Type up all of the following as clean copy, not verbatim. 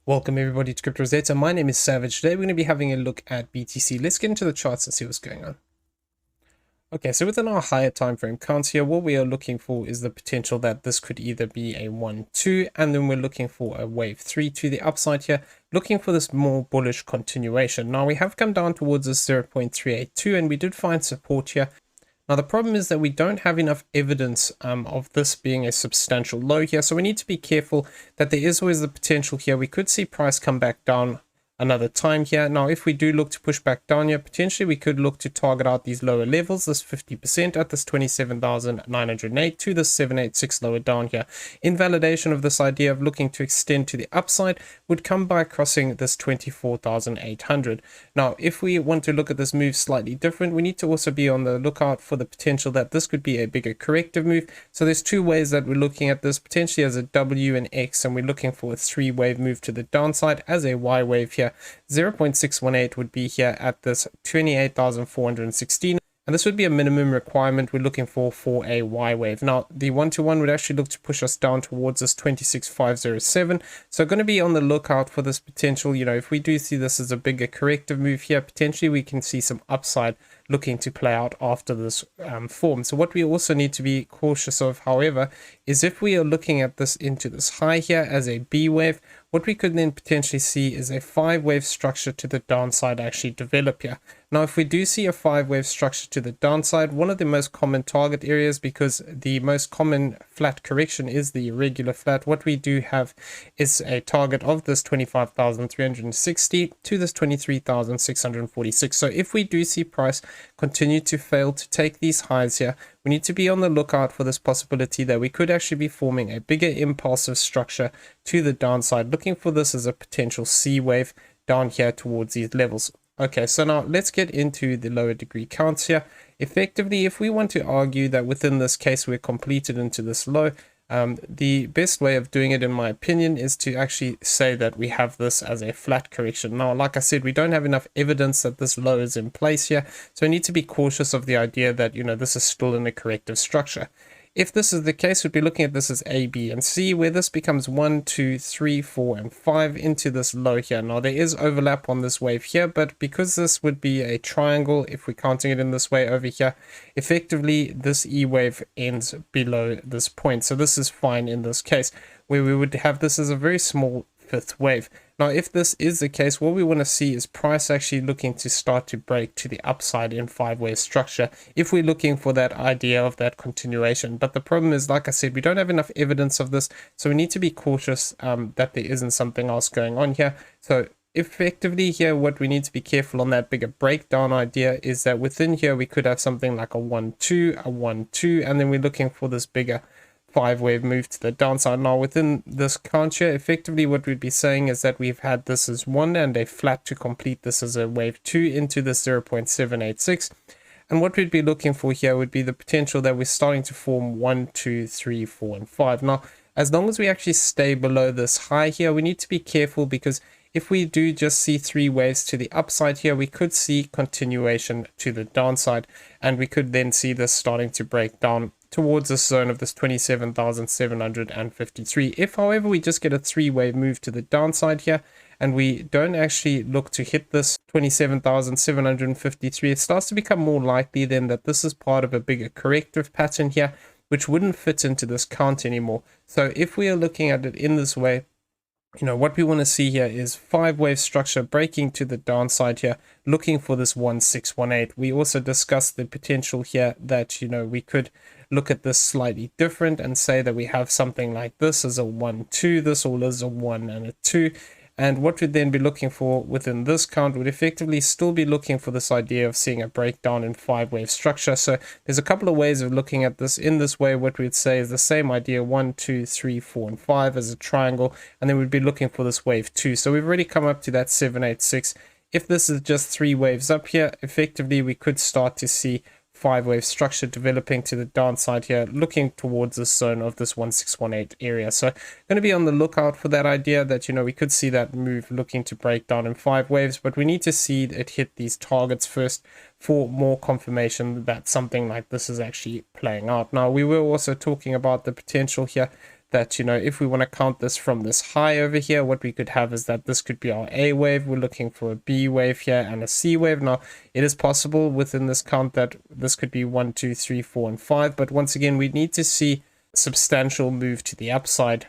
Welcome everybody to Crypto Rosetta. My name is Savage. Today we're going to be having a look at BTC. Let's get into the charts and see what's going on. Okay, so within our higher time frame counts here, what we are looking for is the potential that this could either be a 1-2, and then we're looking for a wave 3 to the upside here, looking for this more bullish continuation. Now we have come down towards this 0.382 and we did find support here. Now, the problem is that we don't have enough evidence of this being a substantial low here. So we need to be careful that there is always the potential here. We could see price come back down another time here. Now, if we do look to push back down here, potentially we could look to target out these lower levels, this 50% at this 27,908 to this 786 lower down here. Invalidation of this idea of looking to extend to the upside would come by crossing this 24,800. Now, if we want to look at this move slightly different, we need to also be on the lookout for the potential that this could be a bigger corrective move. So there's two ways that we're looking at this, potentially as a W and X, and we're looking for a 3-wave move to the downside as a Y wave here. 0.618 would be here at this 28,416, and this would be a minimum requirement we're looking for a Y wave. Now the 1-to-1 would actually look to push us down towards this 26,507, so going to be on the lookout for this potential. If we do see this as a bigger corrective move here, potentially we can see some upside looking to play out after this form. So what we also need to be cautious of, however, is if we are looking at this into this high here as a B wave, what we could then potentially see is a 5-wave structure to the downside actually develop here. Now, if we do see a 5-wave structure to the downside, one of the most common target areas, because the most common flat correction is the irregular flat, what we do have is a target of this 25,360 to this 23,646. So if we do see price continue to fail to take these highs here, we need to be on the lookout for this possibility that we could actually be forming a bigger impulsive structure to the downside, looking for this as a potential C wave down here towards these levels. Okay, so now let's get into the lower degree counts here. Effectively, if we want to argue that within this case we're completed into this low, the best way of doing it, in my opinion, is to actually say that we have this as a flat correction. Now, like I said, we don't have enough evidence that this low is in place here, so we need to be cautious of the idea that, this is still in a corrective structure. If this is the case, we'd be looking at this as A, B, and C, where this becomes 1, 2, 3, 4, and 5 into this low here. Now, there is overlap on this wave here, but because this would be a triangle, if we're counting it in this way over here, effectively, this E wave ends below this point. So this is fine in this case, where we would have this as a very small 5th wave. Now, if this is the case, what we want to see is price actually looking to start to break to the upside in 5-wave structure, if we're looking for that idea of that continuation. But the problem is, like I said, we don't have enough evidence of this, so we need to be cautious that there isn't something else going on here. So effectively here, what we need to be careful on that bigger breakdown idea is that within here we could have something like a 1-2, a 1-2, and then we're looking for this bigger 5-wave move to the downside. Now, within this count here, effectively what we'd be saying is that we've had this as 1 and a flat to complete this as a wave 2 into this 0.786. And what we'd be looking for here would be the potential that we're starting to form 1, 2, 3, 4, and 5. Now, as long as we actually stay below this high here, we need to be careful, because if we do just see 3 waves to the upside here, we could see continuation to the downside, and we could then see this starting to break down towards this zone of this 27,753. If, however, we just get a 3-wave move to the downside here, and we don't actually look to hit this 27,753, it starts to become more likely then that this is part of a bigger corrective pattern here, which wouldn't fit into this count anymore. So if we are looking at it in this way, what we want to see here is 5-wave structure breaking to the downside here, looking for this 1-6-1-8. We also discussed the potential here that, we could look at this slightly different and say that we have something like this as a 1-2, this all is a 1 and a 2. And what we'd then be looking for within this count would effectively still be looking for this idea of seeing a breakdown in 5-wave structure. So there's a couple of ways of looking at this. In this way, what we'd say is the same idea, 1, 2, 3, 4, and 5 as a triangle, and then we'd be looking for this wave 2. So we've already come up to that 786. If this is just 3 waves up here, effectively we could start to see 5-wave structure developing to the downside here, looking towards this zone of this 1-6-1-8 area. So going to be on the lookout for that idea that, we could see that move looking to break down in 5 waves, but we need to see it hit these targets first for more confirmation that something like this is actually playing out. Now, we were also talking about the potential here that, you know, if we want to count this from this high over here, what we could have is that this could be our A wave. We're looking for a B wave here and a C wave. Now, it is possible within this count that this could be 1, 2, 3, 4, and 5. But once again, we need to see substantial move to the upside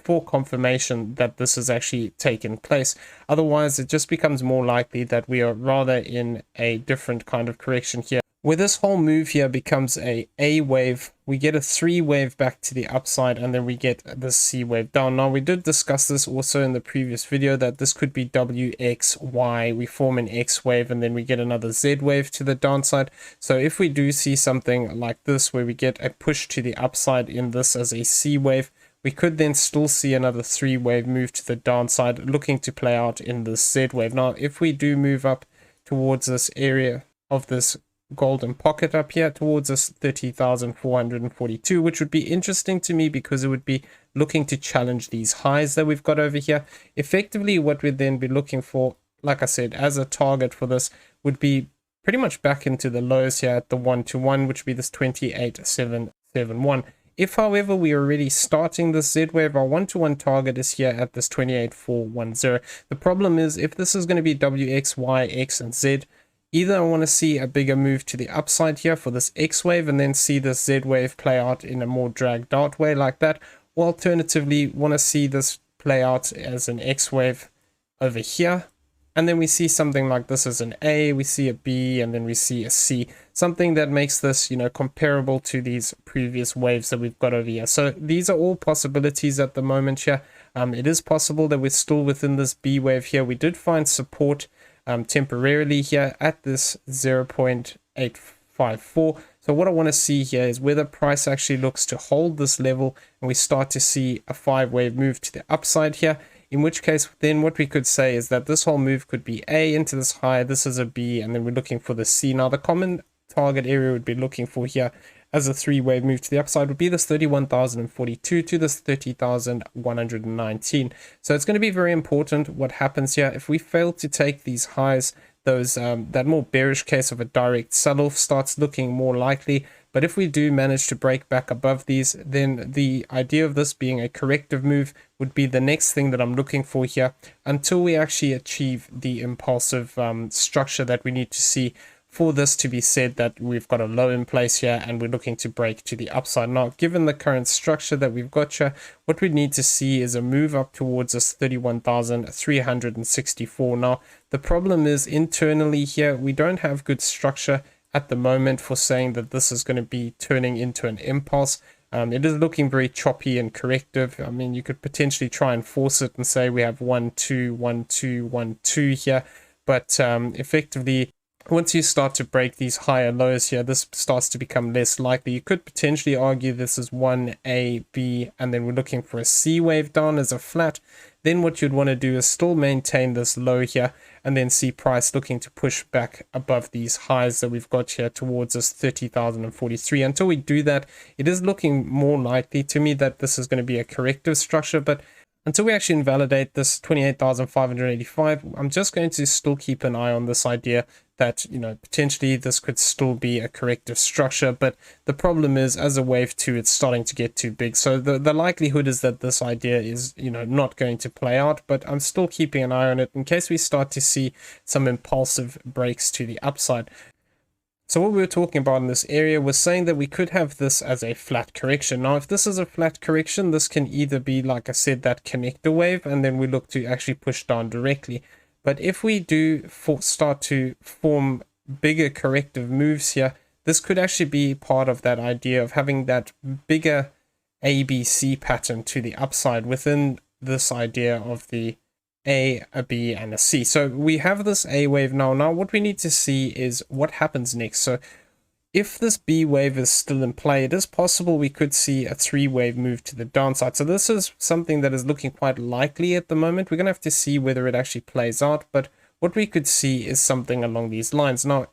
for confirmation that this has actually taken place. Otherwise, it just becomes more likely that we are rather in a different kind of correction here, where this whole move here becomes a wave. We get a 3 wave back to the upside, and then we get this C wave down. Now, we did discuss this also in the previous video, that this could be WXY. We form an X wave, and then we get another Z wave to the downside. So if we do see something like this, where we get a push to the upside in this as a C wave, we could then still see another 3 wave move to the downside, looking to play out in this Z wave. Now, if we do move up towards this area of this golden pocket up here, towards this 30,442, which would be interesting to me because it would be looking to challenge these highs that we've got over here. Effectively, what we'd then be looking for, like I said, as a target for this would be pretty much back into the lows here at the 1-to-1, which would be this 28,771. If, however, we are already starting this Z wave, our 1-to-1 target is here at this 28,410. The problem is, if this is going to be W, X, Y, X, and Z, either I want to see a bigger move to the upside here for this X wave and then see this Z wave play out in a more dragged out way like that, or alternatively want to see this play out as an X wave over here. And then we see something like this as an A, we see a B, and then we see a C. Something that makes this, you know, comparable to these previous waves that we've got over here. So these are all possibilities at the moment here. It is possible that we're still within this B wave here. We did find support temporarily here at this 0.854. So what I want to see here is whether price actually looks to hold this level and we start to see a 5-wave move to the upside here. In which case, then what we could say is that this whole move could be A into this high, this is a B, and then we're looking for the C. Now, the common target area would be looking for here as a 3-wave move to the upside would be this 31,042 to this 30,119. So it's going to be very important what happens here. If we fail to take these highs, those that more bearish case of a direct sell-off starts looking more likely. But if we do manage to break back above these, then the idea of this being a corrective move would be the next thing that I'm looking for here until we actually achieve the impulsive structure that we need to see for this to be said that we've got a low in place here and we're looking to break to the upside. Now, given the current structure that we've got here, what we need to see is a move up towards this 31,364. Now, the problem is internally here, we don't have good structure at the moment for saying that this is going to be turning into an impulse. It is looking very choppy and corrective. I mean, you could potentially try and force it and say we have 1, 2, 1, 2, 1, 2 here, but effectively, once you start to break these higher lows here, this starts to become less likely. You could potentially argue this is 1A, B, and then we're looking for a C wave down as a flat. Then what you'd want to do is still maintain this low here and then see price looking to push back above these highs that we've got here towards this 30,043. Until we do that, it is looking more likely to me that this is going to be a corrective structure, but until we actually invalidate this 28,585, I'm just going to still keep an eye on this idea that, you know, potentially this could still be a corrective structure. But the problem is, as a wave 2, it's starting to get too big. So the likelihood is that this idea is, you know, not going to play out, but I'm still keeping an eye on it in case we start to see some impulsive breaks to the upside. So what we were talking about in this area was saying that we could have this as a flat correction. Now, if this is a flat correction, this can either be, like I said, that connector wave, and then we look to actually push down directly. But if we do start to form bigger corrective moves here, this could actually be part of that idea of having that bigger ABC pattern to the upside within this idea of the A, B, and a C. So we have this A wave now. Now what we need to see is what happens next. So if this B wave is still in play, it is possible we could see a 3-wave move to the downside. So this is something that is looking quite likely at the moment. We're going to have to see whether it actually plays out. But what we could see is something along these lines. Now,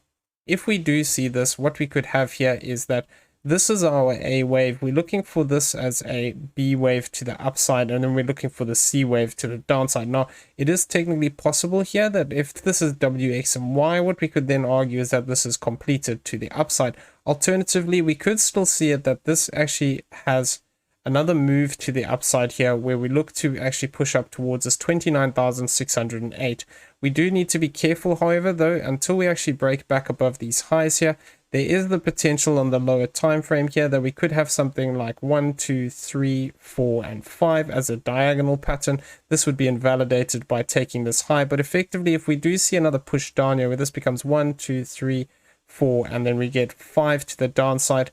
if we do see this, what we could have here is that this is our A wave. We're looking for this as a B wave to the upside, and then we're looking for the C wave to the downside. Now, it is technically possible here that if this is W, X, and Y, what we could then argue is that this is completed to the upside. Alternatively, we could still see it that this actually has another move to the upside here where we look to actually push up towards this 29,608. We do need to be careful, however, though, until we actually break back above these highs here. There is the potential on the lower time frame here that we could have something like 1, 2, 3, 4, and 5 as a diagonal pattern. This would be invalidated by taking this high, but effectively if we do see another push down here where this becomes 1, 2, 3, 4, and then we get 5 to the downside,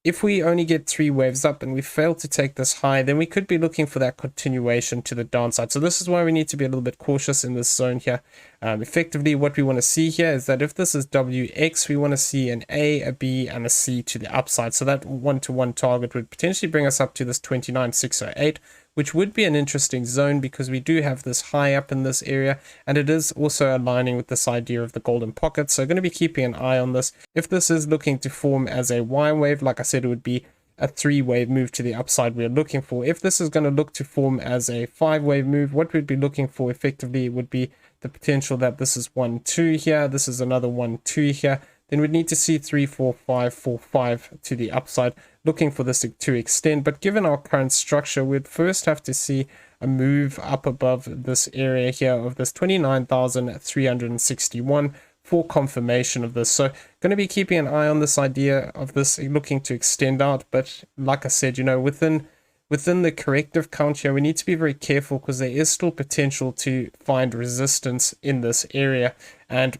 if we only get 3 waves up and we fail to take this high, then we could be looking for that continuation to the downside. So this is why we need to be a little bit cautious in this zone here. Effectively, what we want to see here is that if this is WX, we want to see an A, a B, and a C to the upside. So that one-to-one target would potentially bring us up to this 29,608, which would be an interesting zone because we do have this high up in this area, and it is also aligning with this idea of the golden pocket. So going to be keeping an eye on this. If this is looking to form as a Y wave, like I said, it would be a 3-wave move to the upside we're looking for. If this is going to look to form as a 5-wave move, what we'd be looking for effectively would be the potential that this is 1, 2 here, this is another 1, 2 here. Then we'd need to see 3, 4, 5, 4, 5 to the upside, looking for this to extend. But given our current structure, we'd first have to see a move up above this area here of this 29,361 for confirmation of this. So going to be keeping an eye on this idea of this looking to extend out. But like I said, you know, within the corrective count here, we need to be very careful because there is still potential to find resistance in this area. And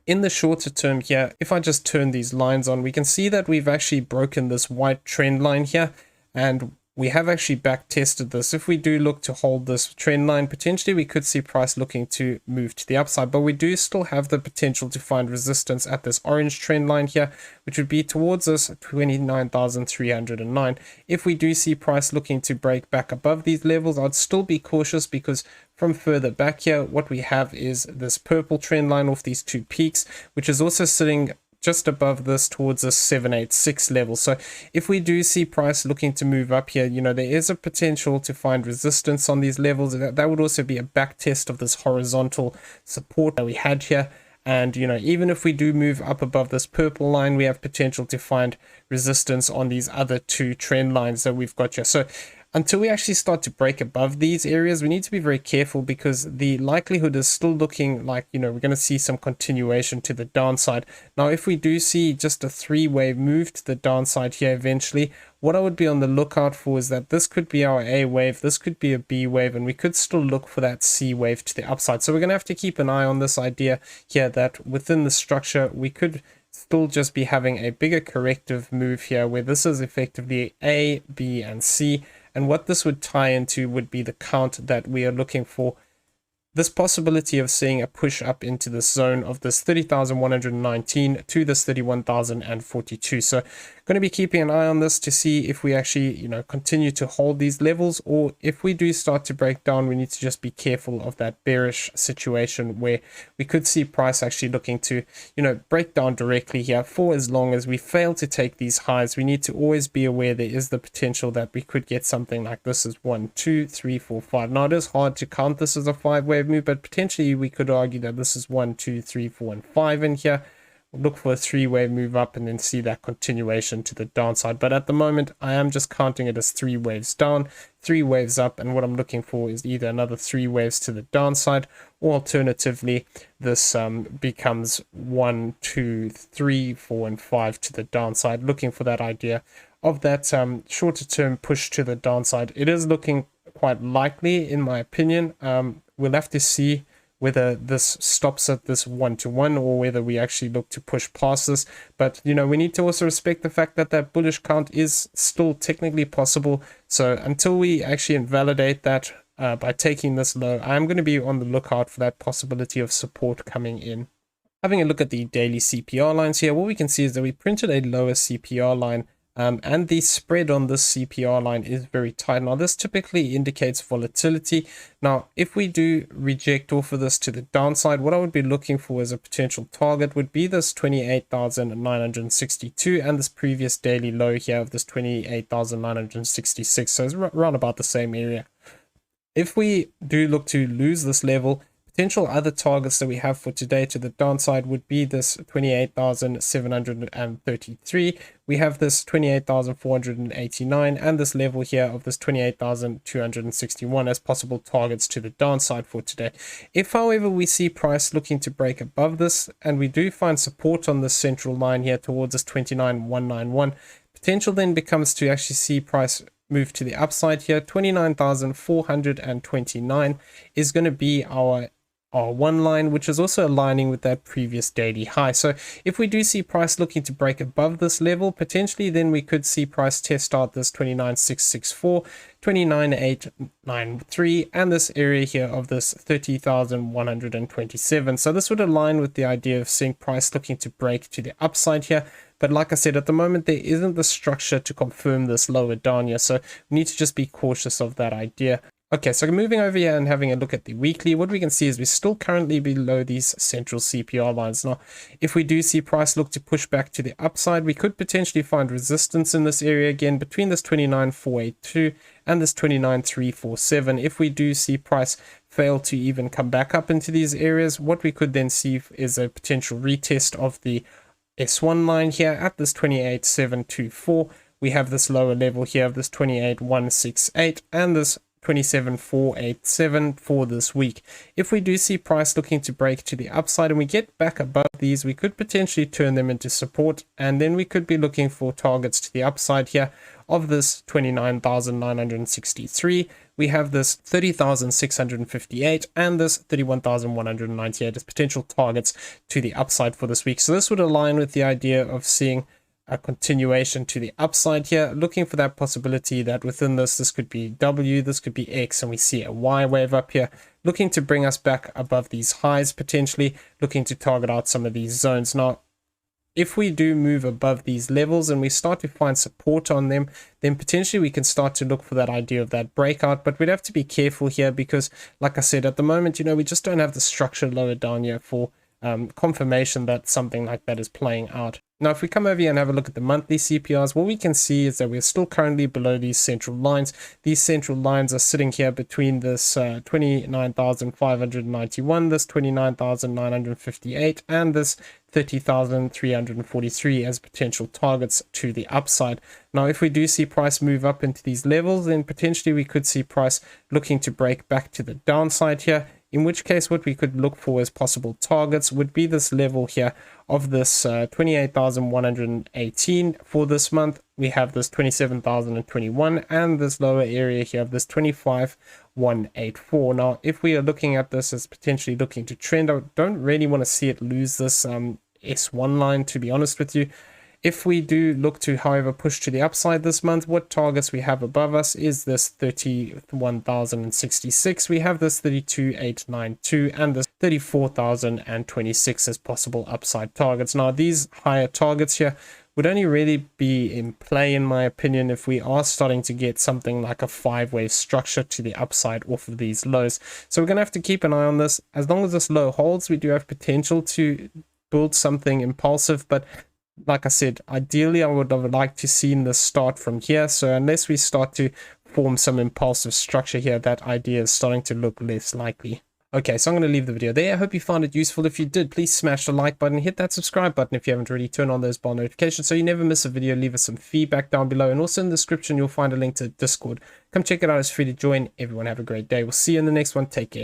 in the shorter term here, if I just turn these lines on, we can see that we've actually broken this white trend line here, and we have actually back tested this. If we do look to hold this trend line, potentially we could see price looking to move to the upside, but we do still have the potential to find resistance at this orange trend line here, which would be towards this 29,309. If we do see price looking to break back above these levels, I'd still be cautious because from further back here, what we have is this purple trend line off these 2 peaks, which is also sitting just above this towards the 786 level. So if we do see price looking to move up here, you know, there is a potential to find resistance on these levels. That would also be a back test of this horizontal support that we had here. And, you know, even if we do move up above this purple line, we have potential to find resistance on these other 2 trend lines that we've got here. So until we actually start to break above these areas, we need to be very careful because the likelihood is still looking like, you know, we're going to see some continuation to the downside. Now, if we do see just a 3-wave move to the downside here eventually, what I would be on the lookout for is that this could be our A wave, this could be a B wave, and we could still look for that C wave to the upside. So we're going to have to keep an eye on this idea here that within the structure, we could still just be having a bigger corrective move here where this is effectively A, B, and C. And what this would tie into would be the count that we are looking for. This possibility of seeing a push up into the zone of this 30,119 to this 31,042. So going to be keeping an eye on this to see if we actually, you know, continue to hold these levels, or if we do start to break down, we need to just be careful of that bearish situation where we could see price actually looking to, you know, break down directly here. For as long as we fail to take these highs, we need to always be aware there is the potential that we could get something like this as 1, 2, 3, 4, 5. Now it is hard to count this as a 5-wave move, but potentially we could argue that this is 1, 2, 3, 4, and 5 in here. We'll look for a 3-wave move up and then see that continuation to the downside. But at the moment, I am just counting it as 3 waves down, 3 waves up, and what I'm looking for is either another 3 waves to the downside, or alternatively, this becomes 1, 2, 3, 4, and 5 to the downside, looking for that idea of that shorter term push to the downside. It is looking quite likely, in my opinion. We'll have to see whether this stops at this 1-to-1 or whether we actually look to push past this. But, you know, we need to also respect the fact that that bullish count is still technically possible. So until we actually invalidate that by taking this low, I'm going to be on the lookout for that possibility of support coming in. Having a look at the daily CPR lines here, what we can see is that we printed a lower CPR line. And the spread on this CPR line is very tight. Now, this typically indicates volatility. Now, if we do reject off of this to the downside, what I would be looking for as a potential target would be this 28,962 and this previous daily low here of this 28,966. So it's around about the same area. If we do look to lose this level, Potential other targets that we have for today to the downside would be this 28,733. We have this 28,489 and this level here of this 28,261 as possible targets to the downside for today. If, however, we see price looking to break above this and we do find support on this central line here towards this 29,191, potential then becomes to actually see price move to the upside here. 29,429 is going to be our R1 line, which is also aligning with that previous daily high. So if we do see price looking to break above this level, potentially then we could see price test out this 29,664, 29,893, and this area here of this 30,127. So this would align with the idea of seeing price looking to break to the upside here. But like I said, at the moment, there isn't the structure to confirm this lower down here. So we need to just be cautious of that idea. Okay, so moving over here and having a look at the weekly, what we can see is we're still currently below these central CPR lines. Now, if we do see price look to push back to the upside, we could potentially find resistance in this area again between this 29,482 and this 29,347. If we do see price fail to even come back up into these areas, what we could then see is a potential retest of the S1 line here at this 28,724. We have this lower level here of this 28,168 and this 27,487 for this week. If we do see price looking to break to the upside and we get back above these, we could potentially turn them into support, and then we could be looking for targets to the upside here of this 29,963. We have this 30,658 and this 31,198 as potential targets to the upside for this week. So this would align with the idea of seeing a continuation to the upside here, looking for that possibility that within this could be W, this could be X, and we see a Y wave up here, looking to bring us back above these highs, potentially looking to target out some of these zones. Now, if we do move above these levels and we start to find support on them, then potentially we can start to look for that idea of that breakout. But we'd have to be careful here because, like I said, at the moment, we just don't have the structure lower down here for confirmation that something like that is playing out. Now, if we come over here and have a look at the monthly CPRs, what we can see is that we're still currently below these central lines. These central lines are sitting here between this 29,591, this 29,958, and this 30,343 as potential targets to the upside. Now, if we do see price move up into these levels, then potentially we could see price looking to break back to the downside here, in which case what we could look for as possible targets would be this level here of this 28,118 for this month. We have this 27,021 and this lower area here of this 25,184. Now, if we are looking at this as potentially looking to trend, I don't really want to see it lose this S1 line, to be honest with you. If we do look to, however, push to the upside this month, what targets we have above us is this 31,066. We have this 32,892 and this 34,026 as possible upside targets. Now, these higher targets here would only really be in play, in my opinion, if we are starting to get something like a 5-wave structure to the upside off of these lows. So we're going to have to keep an eye on this. As long as this low holds, we do have potential to build something impulsive, but like I said, ideally I would have liked to see this start from here. So unless we start to form some impulsive structure here, that idea is starting to look less likely. Okay, so I'm going to leave the video there. I hope you found it useful. If you did, please smash the like button, hit that subscribe button if you haven't already, turn on those bell notifications so you never miss a video. Leave us some feedback down below, and also in the description you'll find a link to Discord. Come check it out, it's free to join. Everyone have a great day. We'll see you in the next one. Take care.